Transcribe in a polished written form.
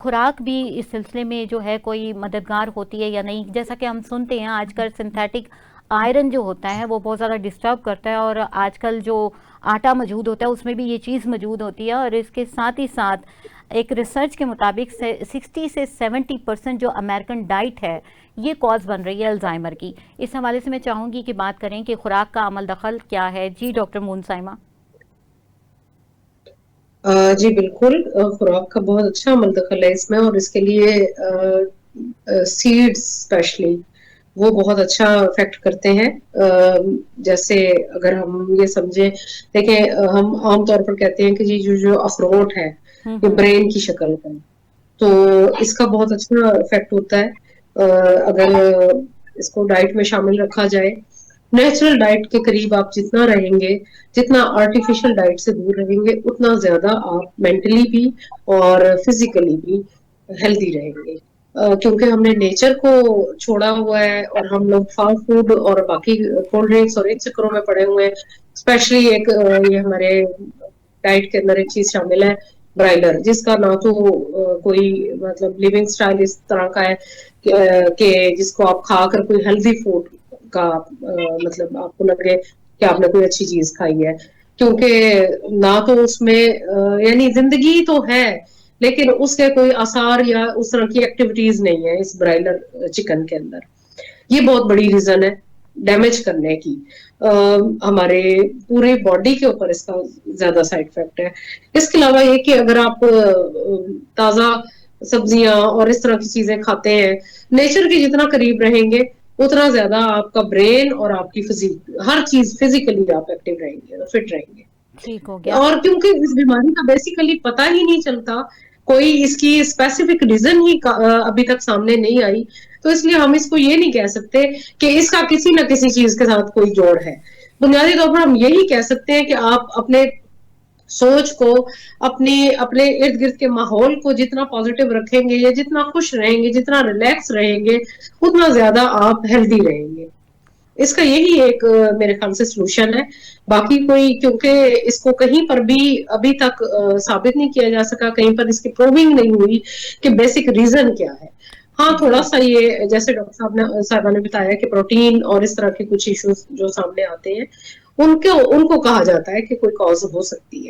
खुराक भी इस सिलसिले में जो है कोई मददगार होती है या नहीं? जैसा कि हम सुनते हैं आजकल सिंथेटिक आयरन जो होता है वो बहुत ज़्यादा डिस्टर्ब करता है, और आजकल जो आटा मौजूद होता है उसमें भी ये चीज़ मौजूद होती है, और इसके साथ ही साथ एक रिसर्च के मुताबिक 60 से 70% जो अमेरिकन डाइट है ये कॉज बन रही है अल्जाइमर की। इस हवाले से मैं चाहूँगी कि बात करें कि खुराक का अमल दखल क्या है। जी डॉक्टर मून साइमा। जी बिल्कुल, खुराक का बहुत अच्छा अमल दखल है इसमें, और इसके लिए सीड्स स्पेशली वो बहुत अच्छा इफेक्ट करते हैं। जैसे अगर हम ये समझे, देखें, हम आमतौर पर कहते हैं कि जी जो जो अखरोट है ये हम्म। ब्रेन की शक्ल का है, तो इसका बहुत अच्छा इफेक्ट होता है अगर इसको डाइट में शामिल रखा जाए। नेचुरल डाइट के करीब आप जितना रहेंगे, जितना आर्टिफिशियल डाइट से दूर रहेंगे, उतना ज्यादा आप मेंटली भी और फिजिकली भी हेल्दी रहेंगे। क्योंकि हमने नेचर को छोड़ा हुआ है और हम लोग फास्ट फूड और बाकी कोल्ड ड्रिंक्स और इन चक्करों में पड़े हुए हैं। स्पेशली एक ये हमारे डाइट के अंदर एक चीज शामिल है, ब्राइलर, जिसका ना तो कोई मतलब लिविंग स्टाइल इस तरह का है कि जिसको आप खाकर कोई हेल्दी फूड का मतलब आपको लगे कि आपने कोई अच्छी चीज खाई है। क्योंकि ना तो उसमें यानी जिंदगी तो है, लेकिन उसके कोई आसार या उस तरह की एक्टिविटीज नहीं है इस ब्रायलर चिकन के अंदर। ये बहुत बड़ी रीजन है डैमेज करने की। हमारे पूरे बॉडी के ऊपर इसका ज्यादा साइड इफेक्ट है। इसके अलावा ये कि अगर आप ताजा सब्जियां और इस तरह की चीजें खाते हैं, नेचर के जितना करीब रहेंगे, उतना ज्यादा आपका ब्रेन और आपकी फिजिक, हर चीज फिजिकली आप एक्टिव रहेंगे, फिट रहेंगे। ठीक हो गया। और क्योंकि इस बीमारी का बेसिकली पता ही नहीं चलता, कोई इसकी स्पेसिफिक रीजन ही अभी तक सामने नहीं आई, तो इसलिए हम इसको ये नहीं कह सकते कि इसका किसी न किसी चीज के साथ कोई जोड़ है। बुनियादी तौर पर हम यही कह सकते हैं कि आप अपने सोच को, अपने अपने इर्द गिर्द के माहौल को जितना पॉजिटिव रखेंगे या जितना खुश रहेंगे, जितना रिलैक्स रहेंगे, उतना ज्यादा आप हेल्दी रहेंगे। इसका यही एक मेरे ख्याल से सोल्यूशन है। बाकी कोई, क्योंकि इसको कहीं पर भी अभी तक साबित नहीं किया जा सका, कहीं पर इसकी प्रूविंग नहीं हुई कि बेसिक रीजन क्या है। हाँ, थोड़ा जी। सा ये जैसे डॉक्टर साहबा ने बताया कि प्रोटीन और इस तरह के कुछ इश्यूज जो सामने आते हैं, उनको उनको कहा जाता है कि कोई कॉज हो सकती है।